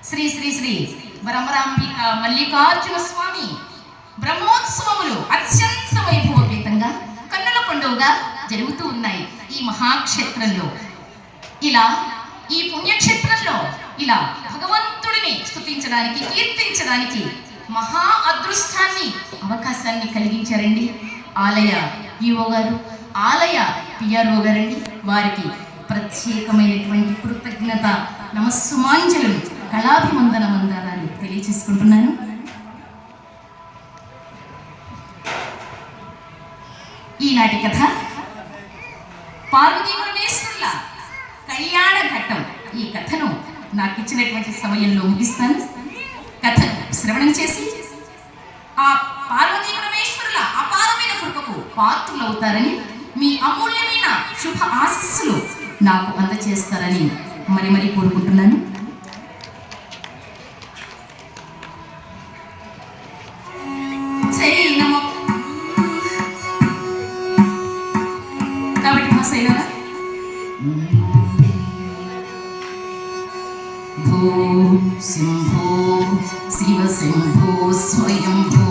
శ్రీ శ్రీ శ్రీ బ్రహ్మరాంబిక మల్లికార్జున స్వామి బ్రహ్మోత్సవములు అత్యంత వైభవపేతంగా కన్నుల పండుగగా జరుగుతూ ఉన్నాయి ఈ మహాక్షేత్రంలో. ఇలా ఈ పుణ్యక్షేత్రంలో ఇలా భగవంతుడిని స్తుతించడానికి, కీర్తించడానికి మహా అదృష్టాన్ని, అవకాశాన్ని కలిగించారండి ఆలయ ఈఓ గారు, ఆలయ పిఆర్ఓ గారండి. వారికి ప్రత్యేకమైనటువంటి కృతజ్ఞత నమస్సుమాంజలు, కళాభివందన మందారాలు తెలియచేసుకుంటున్నాను. ఈనాటి కథ పార్వతీ పరమేశ్వరుల కళ్యాణ ఘట్టం. ఈ కథను నాకు ఇచ్చినటువంటి సమయంలో ముగిస్తాను. కథను శ్రవణం చేసి ఆ పార్వతీ పరమేశ్వరుల అపారమైన కృపకు పాత్రులవుతారని, మీ అమూల్యమైన శుభ ఆశీస్సులు నాకు అందజేస్తారని మరి మరి కోరుకుంటున్నాను. కాబట్టి మా శైలరా, భూ శంభో శివ శంభో స్వయంభూ